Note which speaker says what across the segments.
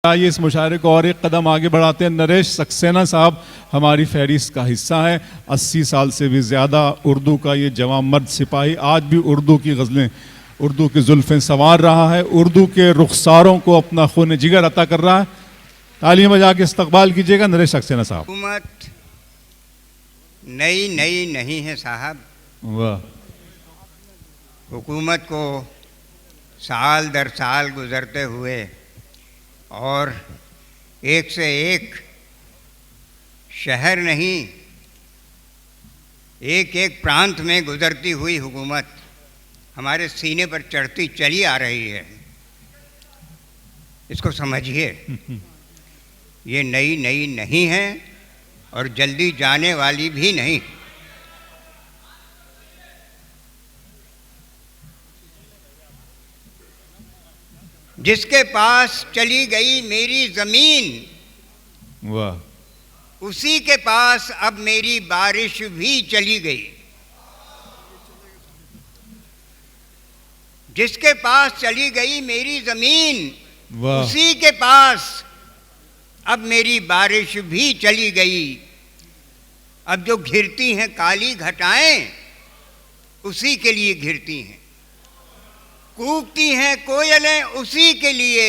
Speaker 1: आइए इस मुशायरे को और एक कदम आगे बढ़ाते हैं। नरेश सक्सेना साहब हमारी फहरिस्त का हिस्सा है। 80 साल से भी ज़्यादा उर्दू का ये जवां मर्द सिपाही आज भी उर्दू की गज़लें, उर्दू की जुल्फ़ें संवार रहा है, उर्दू के रुखसारों को अपना खून जिगर अता कर रहा है। तालियां बजा के इस्तकबाल कीजिएगा नरेश सक्सेना साहब।
Speaker 2: हुकूमत नई नई नहीं है साहब,
Speaker 1: वाह।
Speaker 2: हुकूमत को साल दर साल गुज़रते हुए और एक से एक शहर नहीं, एक एक प्रांत में गुज़रती हुई हुकूमत हमारे सीने पर चढ़ती चली आ रही है। इसको समझिए, ये नई नई नहीं है और जल्दी जाने वाली भी नहीं। जिसके पास चली गई मेरी ज़मीन,
Speaker 1: वाह,
Speaker 2: उसी के पास अब मेरी बारिश भी चली गई। जिसके पास चली गई मेरी ज़मीन, उसी के पास अब मेरी बारिश भी चली गई। अब जो घिरती हैं काली घटाएं, उसी के लिए घिरती हैं। कूकती हैं कोयलें उसी के लिए,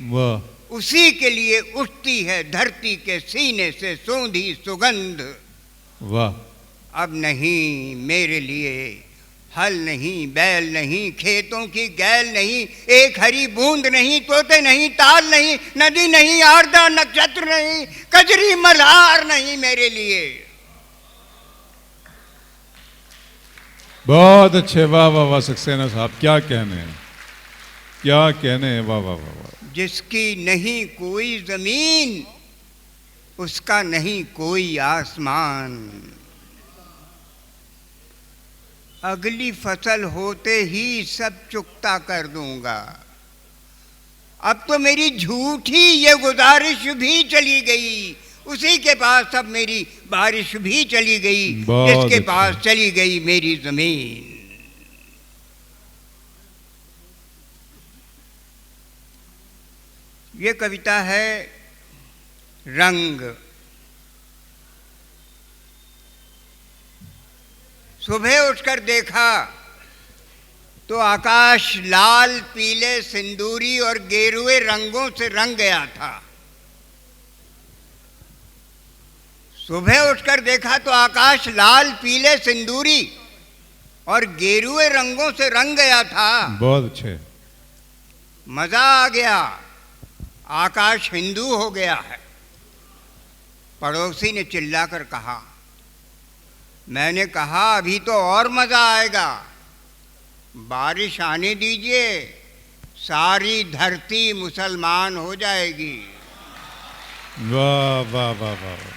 Speaker 1: वाह,
Speaker 2: उसी के लिए उठती है धरती के सीने से सौंधी सुगंध।
Speaker 1: वाह।
Speaker 2: अब नहीं मेरे लिए हल नहीं, बैल नहीं, खेतों की गैल नहीं, एक हरी बूंद नहीं, तोते नहीं, ताल नहीं, नदी नहीं, आर्द्रा नक्षत्र नहीं, कजरी मल्हार नहीं मेरे लिए।
Speaker 1: बहुत अच्छे, वाह वाह वाह सक्सेना साहब, क्या कहने हैं, क्या कहने हैं, वाह वाह वाह वाह।
Speaker 2: जिसकी नहीं कोई जमीन, उसका नहीं कोई आसमान। अगली फसल होते ही सब चुकता कर दूंगा। अब तो मेरी झूठी ये गुजारिश भी चली गई, उसी के पास अब मेरी बारिश भी चली गई, जिसके पास चली गई मेरी जमीन। ये कविता है रंग। सुबह उठकर देखा तो आकाश लाल, पीले, सिंदूरी और गेरुए रंगों से रंग गया था। सुबह उठकर देखा तो आकाश लाल, पीले, सिंदूरी और गेरुए रंगों से रंग गया था।
Speaker 1: बहुत अच्छे।
Speaker 2: मजा आ गया, आकाश हिंदू हो गया है। पड़ोसी ने चिल्लाकर कहा। मैंने कहा अभी तो और मजा आएगा, बारिश आने दीजिए, सारी धरती मुसलमान हो जाएगी।
Speaker 1: वाह वाह वाह वाह,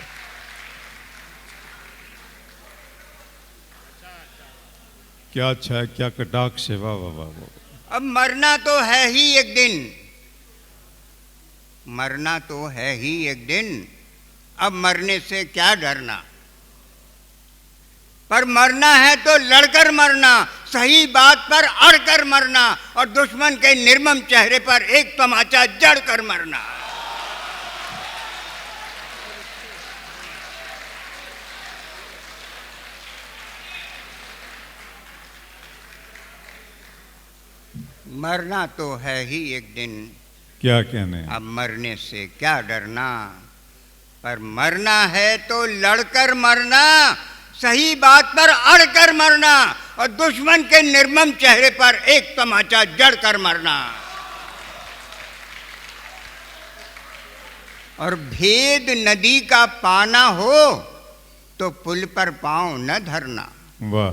Speaker 1: क्या अच्छा है, क्या कटाक्ष है, वाह वाह वाह वाह।
Speaker 2: अब मरना तो है ही एक दिन, मरना तो है ही एक दिन, अब मरने से क्या डरना। पर मरना है तो लड़कर मरना, सही बात पर अड़कर मरना और दुश्मन के निर्मम चेहरे पर एक तमाचा जड़कर मरना। मरना तो है ही एक दिन,
Speaker 1: क्या कहने,
Speaker 2: अब मरने से क्या डरना। पर मरना है तो लड़कर मरना, सही बात पर अड़कर मरना और दुश्मन के निर्मम चेहरे पर एक तमाचा जड़कर मरना। और भेद नदी का पाना हो तो पुल पर पांव न धरना।
Speaker 1: वाह।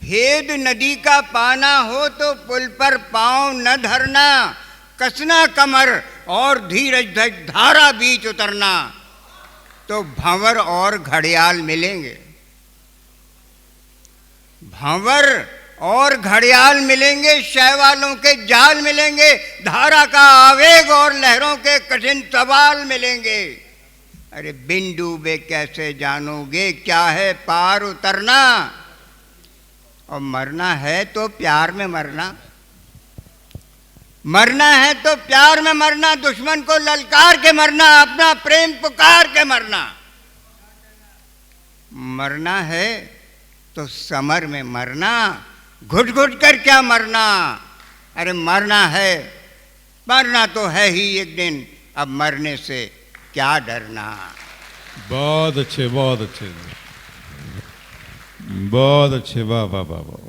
Speaker 2: भेद नदी का पाना हो तो पुल पर पांव न धरना, कसना कमर और धीरज धज धारा बीच उतरना, तो भंवर और घड़ियाल मिलेंगे। भंवर और घड़ियाल मिलेंगे, शैवालों के जाल मिलेंगे, धारा का आवेग और लहरों के कठिन सवाल मिलेंगे। अरे बिन डूबे कैसे जानोगे क्या है पार उतरना। और मरना है तो प्यार में मरना, मरना है तो प्यार में मरना, दुश्मन को ललकार के मरना, अपना प्रेम पुकार के मरना। मरना है तो समर में मरना, घुट घुट कर क्या मरना। अरे मरना है, मरना तो है ही एक दिन, अब मरने से क्या डरना।
Speaker 1: बहुत अच्छे, बहुत अच्छे, बहुत अच्छे, वाह वाह वाह वाह।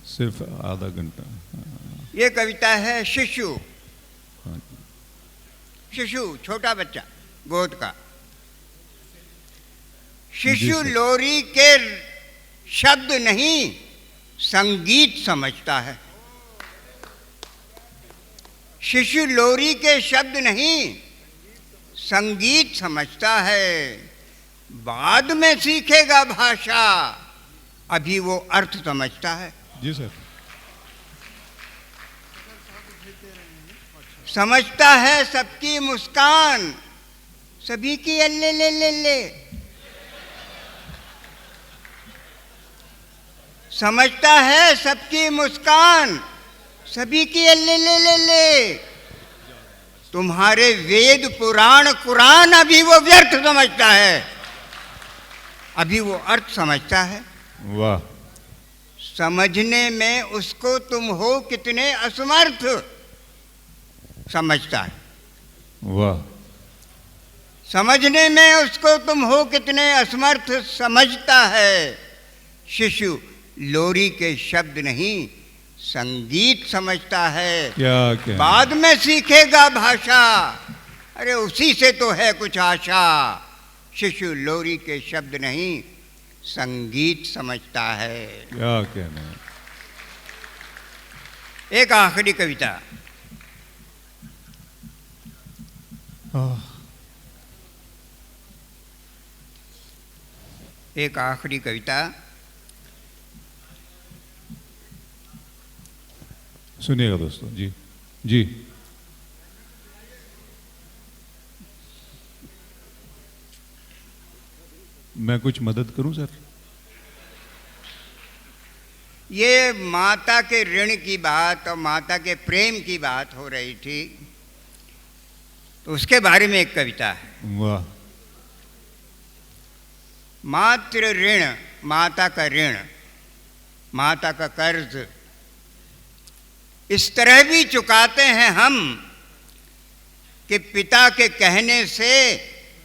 Speaker 1: सिर्फ आधा घंटा।
Speaker 2: ये कविता है शिशु। शिशु छोटा बच्चा, गोद का। शिशु लोरी के शब्द नहीं संगीत समझता है। शिशु लोरी के शब्द नहीं संगीत समझता है। बाद में सीखेगा भाषा, अभी वो अर्थ समझता है।
Speaker 1: जी सर।
Speaker 2: समझता है सबकी मुस्कान, सभी की अल्ले ले ले ले। समझता है सबकी मुस्कान, सभी की अल्ले ले ले ले। तुम्हारे वेद पुराण कुरान अभी वो व्यर्थ समझता है, अभी वो अर्थ समझता है।
Speaker 1: वाह।
Speaker 2: समझने में उसको तुम हो कितने असमर्थ समझता है।
Speaker 1: वाह।
Speaker 2: समझने में उसको तुम हो कितने असमर्थ समझता है। शिशु लोरी के शब्द नहीं संगीत समझता है।
Speaker 1: क्या क्या
Speaker 2: बाद में सीखेगा भाषा, अरे उसी से तो है कुछ आशा। शिशु लोरी के शब्द नहीं संगीत समझता है।
Speaker 1: क्या कहना है।
Speaker 2: एक आखिरी कविता। एक आखिरी कविता
Speaker 1: सुनिएगा दोस्तों। जी जी। मैं कुछ मदद करूं सर?
Speaker 2: ये माता के ऋण की बात और माता के प्रेम की बात हो रही थी, तो उसके बारे में एक कविता है।
Speaker 1: वाह।
Speaker 2: मातृ ऋण, माता का ऋण, माता का कर्ज इस तरह भी चुकाते हैं हम कि पिता के कहने से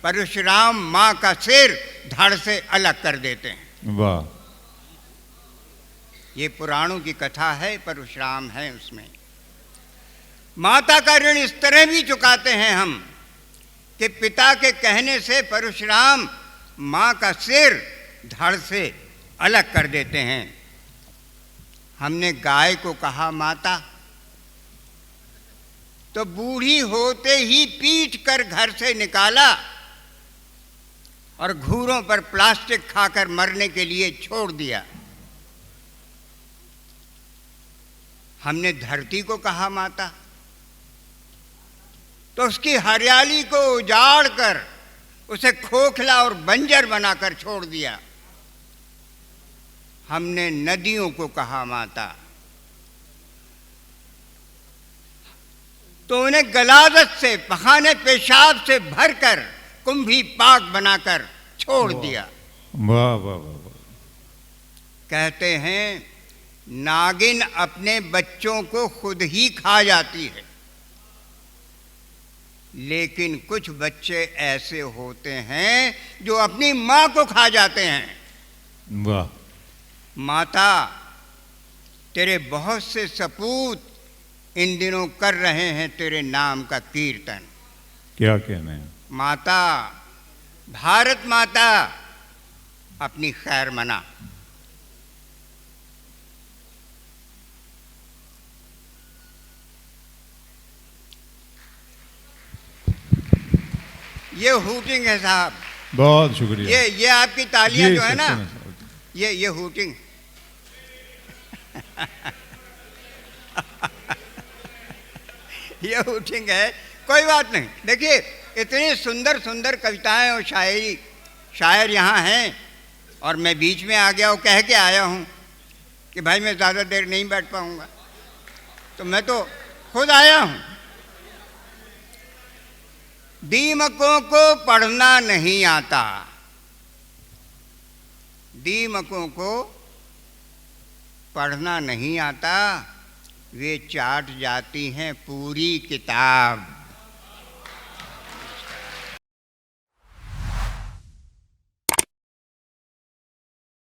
Speaker 2: परशुराम मां का सिर धड़ से अलग कर देते हैं।
Speaker 1: वाह।
Speaker 2: ये पुराणों की कथा है, परशुराम है उसमें। माता का ऋण इस तरह भी चुकाते हैं हम कि पिता के कहने से परशुराम मां का सिर धड़ से अलग कर देते हैं। हमने गाय को कहा माता, तो बूढ़ी होते ही पीट कर घर से निकाला और घूरों पर प्लास्टिक खाकर मरने के लिए छोड़ दिया। हमने धरती को कहा माता, तो उसकी हरियाली को उजाड़ कर उसे खोखला और बंजर बनाकर छोड़ दिया। हमने नदियों को कहा माता, तो उन्हें गलाजत से पखाने पेशाब से भरकर कुंभी पाक बनाकर छोड़ दिया।
Speaker 1: वाह वाह वाह।
Speaker 2: कहते हैं नागिन अपने बच्चों को खुद ही खा जाती है, लेकिन कुछ बच्चे ऐसे होते हैं जो अपनी मां को खा जाते हैं।
Speaker 1: वाह।
Speaker 2: माता, तेरे बहुत से सपूत इन दिनों कर रहे हैं तेरे नाम का कीर्तन।
Speaker 1: क्या कहना है।
Speaker 2: माता, भारत माता, अपनी खैर मना। ये हूटिंग है साहब।
Speaker 1: बहुत शुक्रिया।
Speaker 2: ये आपकी तालियां जो है ना,
Speaker 1: सर।
Speaker 2: ये हूटिंग ये हूटिंग है। कोई बात नहीं। देखिए इतनी सुंदर सुंदर कविताएं और शायरी, शायर यहाँ हैं और मैं बीच में आ गया और कह के आया हूँ कि भाई मैं ज़्यादा देर नहीं बैठ पाऊँगा। तो मैं तो खुद आया हूं। दीमकों को पढ़ना नहीं आता, दीमकों को पढ़ना नहीं आता, वे चाट जाती हैं पूरी किताब।